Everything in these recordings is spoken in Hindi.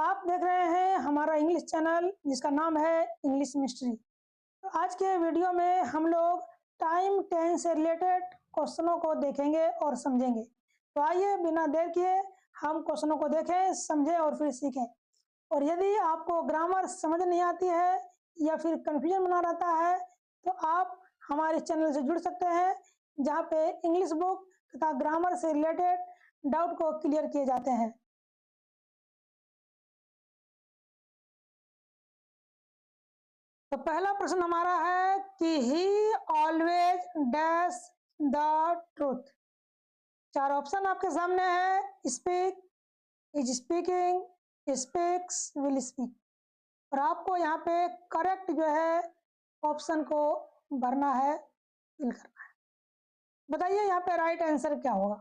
आप देख रहे हैं हमारा इंग्लिश चैनल जिसका नाम है इंग्लिश मिस्ट्री। तो आज के वीडियो में हम लोग टाइम टेंस से रिलेटेड क्वेश्चनों को देखेंगे और समझेंगे। तो आइए बिना देर किए हम क्वेश्चनों को देखें, समझें और फिर सीखें। और यदि आपको ग्रामर समझ नहीं आती है या फिर कन्फ्यूजन बना रहता है तो आप हमारे चैनल से जुड़ सकते हैं, जहाँ पे इंग्लिश बुक तथा ग्रामर से रिलेटेड डाउट को क्लियर किए जाते हैं। तो पहला प्रश्न हमारा है कि ही ऑलवेज डैश द ट्रूथ। चार ऑप्शन आपके सामने है: speak, is speaking, speaks, will speak. और आपको यहाँ पे करेक्ट जो है ऑप्शन को भरना है, फिल करना है। बताइए यहाँ पे राइट आंसर क्या होगा।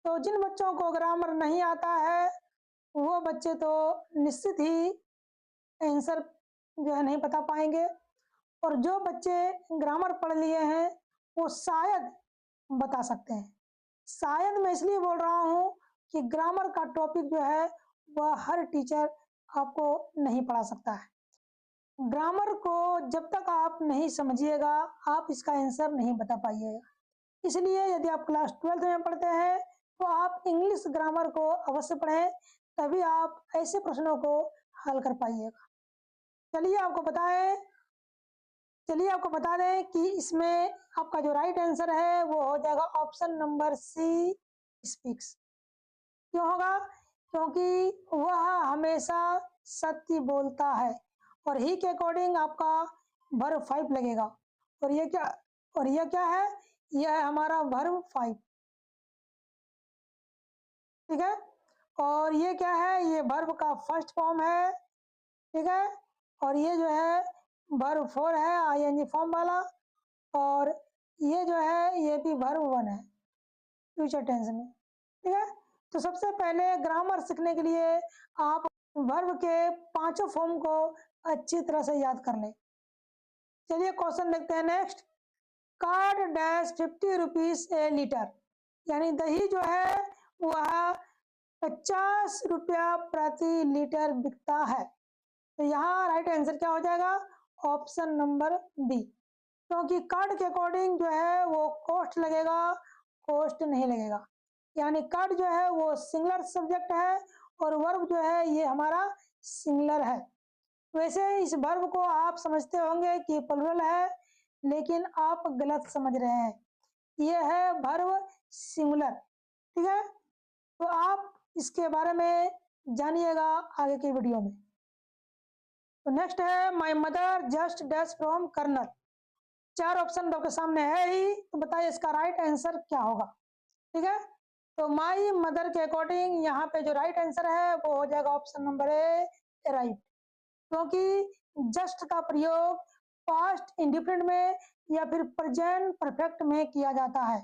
तो जिन बच्चों को ग्रामर नहीं आता है वो बच्चे तो निश्चित ही आंसर जो है नहीं बता पाएंगे, और जो बच्चे ग्रामर पढ़ लिए हैं वो शायद बता सकते हैं। शायद मैं इसलिए बोल रहा हूँ कि ग्रामर का टॉपिक जो है वह हर टीचर आपको नहीं पढ़ा सकता है। ग्रामर को जब तक आप नहीं समझिएगा आप इसका आंसर नहीं बता पाइएगा। इसलिए यदि आप क्लास 12th में पढ़ते हैं तो आप इंग्लिश ग्रामर को अवश्य पढ़ें, तभी आप ऐसे प्रश्नों को हल कर पाइएगा। चलिए आपको बता दें कि इसमें आपका जो राइट आंसर है वो हो जाएगा ऑप्शन नंबर सी, स्पीक्स। क्यों होगा? क्योंकि वह हमेशा सत्य बोलता है, और ही के अकॉर्डिंग आपका वर्ब 5 लगेगा। और ये क्या है? यह है हमारा वर्ब 5, ठीक है। और ये क्या है? ये वर्ब का फर्स्ट फॉर्म है, ठीक है। और ये जो है वर्ब 4 है, आईएनजी फॉर्म वाला। और ये जो है ये भी वर्ब 1 है फ्यूचर टेंस में, ठीक है। तो सबसे पहले ग्रामर सीखने के लिए आप वर्ब के पांचों फॉर्म को अच्छी तरह से याद कर लें। चलिए क्वेश्चन देखते हैं नेक्स्ट। कार्ड डैश 50 रुपीज ए लीटर, यानी दही जो है वह 50 रुपया प्रति लीटर बिकता है। तो यहाँ राइट आंसर क्या हो जाएगा? Option number B. क्योंकि कार्ड के अकॉर्डिंग जो है वो कॉस्ट लगेगा, कॉस्ट नहीं लगेगा। यानी कार्ड जो है वो सिंगुलर सब्जेक्ट है और वर्ब जो है ये हमारा सिंगुलर है। वैसे इस वर्ब को आप समझते होंगे कि प्लुरल है, लेकिन आप गलत समझ रहे हैं। ये है वर्ब सिंगुलर, ठीक है। तो आप इसके बारे में जानिएगा आगे की वीडियो में। तो नेक्स्ट है my mother just dash from Karnal. चार ऑप्शन आपके सामने है ही, तो बताइए इसका राइट आंसर क्या होगा, ठीक है। तो माय मदर के अकॉर्डिंग यहाँ पे जो राइट आंसर है वो हो जाएगा ऑप्शन नंबर ए, राइट। क्योंकि जस्ट का प्रयोग पास्ट इंडिफिनिट में या फिर प्रेजेंट परफेक्ट में किया जाता है।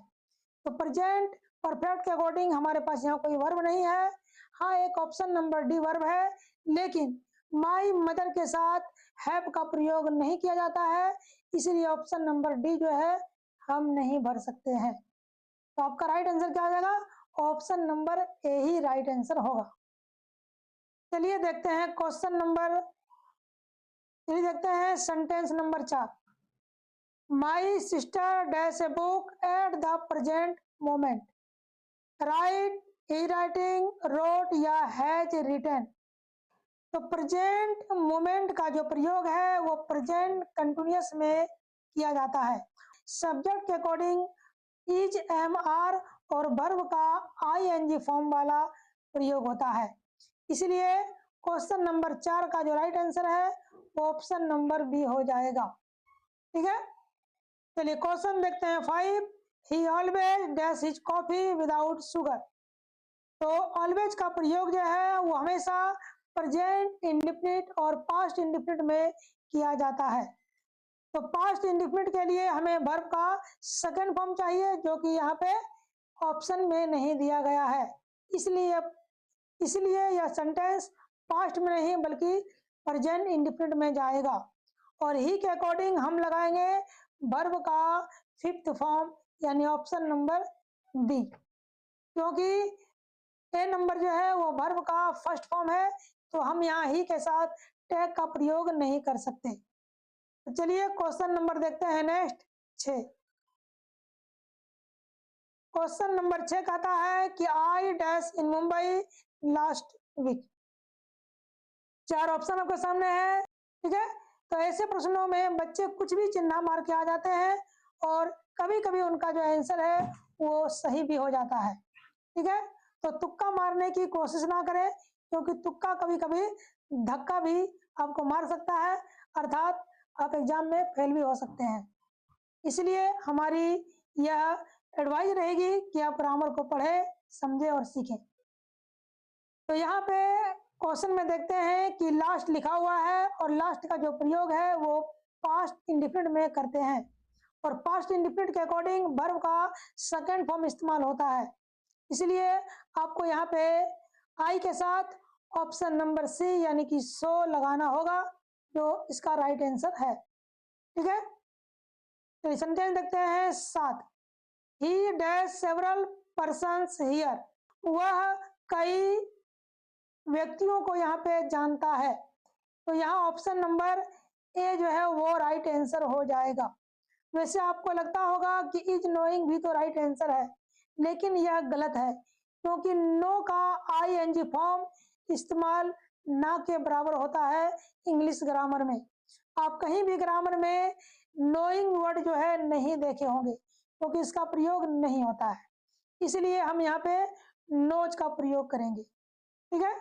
तो प्रेजेंट परफेक्ट के अकॉर्डिंग हमारे पास यहाँ कोई वर्ब नहीं है। हाँ, एक ऑप्शन नंबर डी वर्ब है, लेकिन माई मदर के साथ हैव का प्रयोग नहीं किया जाता है, इसलिए ऑप्शन नंबर डी जो है हम नहीं भर सकते हैं। तो आपका राइट आंसर क्या आ जाएगा? ऑप्शन नंबर ए ही राइट आंसर होगा। चलिए देखते हैं sentence number 4। My sister dash a book at the present moment. Write, is writing, wrote या हैज रिटन। तो प्रेजेंट मोमेंट का जो प्रयोग है वो प्रेजेंट कंटिन्यूअस में किया जाता है। सब्जेक्ट के अकॉर्डिंग इज, एम, आर और वर्ब का आईएनजी फॉर्म वाला प्रयोग होता है। इसलिए क्वेश्चन नंबर 4 का जो राइट आंसर है वो ऑप्शन नंबर बी हो जाएगा, ठीक है। चलिए क्वेश्चन देखते हैं 5। ही always dash his coffee without sugar. तो ऑलवेज का प्रयोग जो है वो हमेशा प्रेजेंट इंडिफिनिट और पास्ट इंडिफिनिट में किया जाता है। तो पास्ट इंडिफिनिट के लिए हमें वर्ब का सेकंड फॉर्म चाहिए, जो कि यहाँ पे ऑप्शन में नहीं दिया गया है। इसलिए यह सेंटेंस पास्ट में नहीं बल्कि प्रेजेंट इंडिफिनिट में जाएगा। और ही के अकॉर्डिंग हम लगाएंगे वर्ब का फिफ्थ फॉर्म, यानी ऑप्शन नंबर बी। क्योंकि ए नंबर जो है वो वर्ब का फर्स्ट फॉर्म है, तो हम यहाँ ही के साथ टैग का प्रयोग नहीं कर सकते। तो चलिए क्वेश्चन नंबर देखते हैं नेक्स्ट 6। क्वेश्चन नंबर 6 कहता है कि I dash in Mumbai last week. 4 option आपके सामने है, ठीक है। तो ऐसे प्रश्नों में बच्चे कुछ भी चिन्ह मार के आ जाते हैं और कभी कभी उनका जो आंसर है वो सही भी हो जाता है, ठीक है। तो तुक्का मारने की कोशिश ना करें, क्योंकि तुक्का कभी कभी धक्का भी आपको मार सकता है, अर्थात आप एग्जाम में फेल भी हो सकते हैं। इसलिए हमारी यह एडवाइस रहेगी कि आप ग्रामर को पढ़ें, समझें और सीखें। तो यहाँ पे क्वेश्चन में देखते हैं कि लास्ट लिखा हुआ है और लास्ट का जो प्रयोग है वो पास्ट इंडिफिनिट में करते हैं और पास्ट इंडिफिनिट के अकॉर्डिंग वर्ब का सेकंड फॉर्म इस्तेमाल होता है। इसलिए आपको यहाँ पे आई के साथ ऑप्शन नंबर सी यानी कि सो लगाना होगा, जो इसका राइट आंसर है, ठीक है। तो सेंटेंस देखते हैं 7। ही डैश सेवरल पर्सन्स हियर। वह कई व्यक्तियों को यहाँ पे जानता है। तो यहाँ ऑप्शन नंबर ए जो है वो राइट आंसर हो जाएगा। वैसे आपको लगता होगा कि इज नोइंग भी तो राइट आंसर है, लेकिन यह गलत है, क्योंकि नो का आईएनजी फॉर्म इस्तेमाल ना के बराबर होता है इंग्लिश ग्रामर में। आप कहीं भी ग्रामर में नोइंग वर्ड जो है नहीं देखे होंगे, क्योंकि इसका प्रयोग नहीं होता है। इसलिए हम यहाँ पे नोज का प्रयोग करेंगे, ठीक है।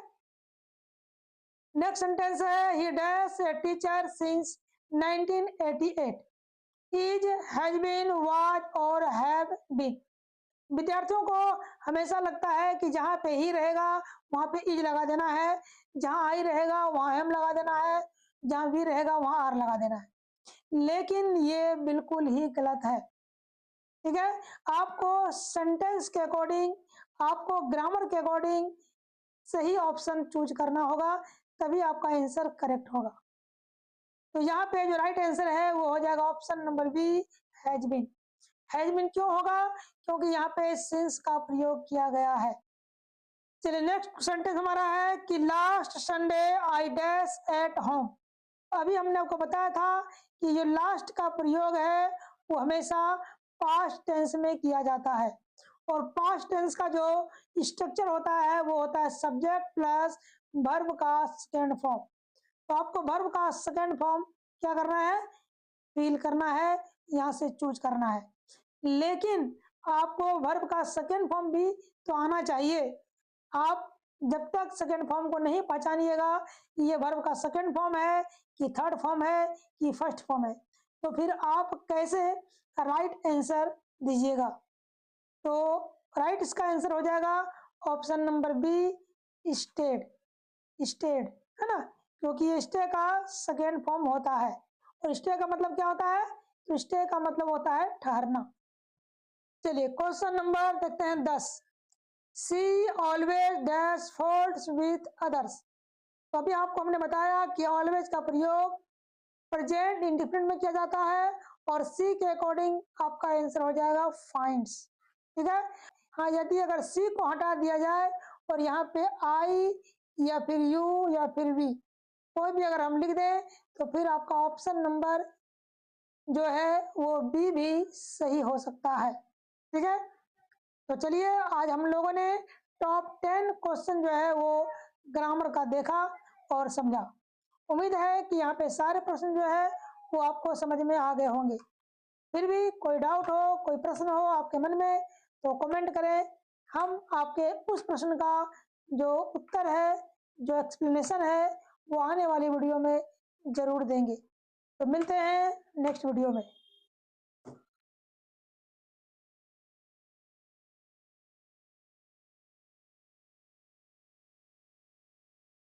नेक्स्ट सेंटेंस है he dash a teacher since 1988। Is has been was और हैव बीन। विद्यार्थियों को हमेशा लगता है कि जहाँ पे ही रहेगा वहाँ पे इज लगा देना है, जहाँ आई रहेगा वहाँ एम लगा देना है, जहाँ वी रहेगा वहाँ आर लगा देना है, लेकिन ये बिल्कुल ही गलत है, ठीक है। आपको सेंटेंस के अकॉर्डिंग, आपको ग्रामर के अकॉर्डिंग सही ऑप्शन चूज करना होगा, तभी आपका आंसर करेक्ट होगा। तो यहाँ पे जो राइट आंसर है वो हो जाएगा option number B, has been. Has been क्यों होगा? क्योंकि यहाँ पे सिंस का प्रयोग किया गया है। चलिए नेक्स्ट सेंटेंस हमारा है कि last Sunday I dash at home. अभी हमने आपको बताया था कि जो लास्ट का प्रयोग है वो हमेशा पास्ट टेंस में किया जाता है और पास्ट टेंस का जो स्ट्रक्चर होता है वो होता है सब्जेक्ट प्लस वर्ब का सेकेंड फॉर्म। तो आपको वर्ब का सेकेंड फॉर्म क्या करना है? फिल करना है, यहाँ से चूज करना है। लेकिन आपको वर्ब का सेकेंड फॉर्म भी तो आना चाहिए। आप जब तक सेकेंड फॉर्म को नहीं पहचानिएगा कि ये वर्ब का सेकेंड फॉर्म है कि थर्ड फॉर्म है कि फर्स्ट फॉर्म है, तो फिर आप कैसे राइट आंसर दीजिएगा? तो राइट इसका आंसर हो जाएगा option number B, stayed. Stayed है ना, क्योंकि ये स्टे का सेकेंड फॉर्म होता है और स्टे का मतलब क्या होता है? तो स्टे का मतलब होता है ठहरना। चलिए क्वेश्चन नंबर देखते हैं 10। She always dash faults with others. तो अभी आपको हमने बताया कि ऑलवेज का प्रयोग प्रेजेंट इंडिफिनिट में किया जाता है और सी के अकॉर्डिंग आपका आंसर हो जाएगा फाइंड्स, ठीक है। हाँ, यदि अगर सी को हटा दिया जाए और यहाँ पे आई या फिर यू या फिर वी कोई भी अगर हम लिख दें तो फिर आपका ऑप्शन नंबर जो है वो बी भी सही हो सकता है, ठीक है। तो चलिए आज हम लोगों ने टॉप 10 क्वेश्चन जो है वो ग्रामर का देखा और समझा। उम्मीद है कि यहाँ पे सारे प्रश्न जो है वो आपको समझ में आ गए होंगे। फिर भी कोई डाउट हो, कोई प्रश्न हो आपके मन में तो कमेंट करें, हम आपके उस प्रश्न का जो उत्तर है, जो एक्सप्लेनेशन है वो आने वाली वीडियो में जरूर देंगे। तो मिलते हैं नेक्स्ट वीडियो में।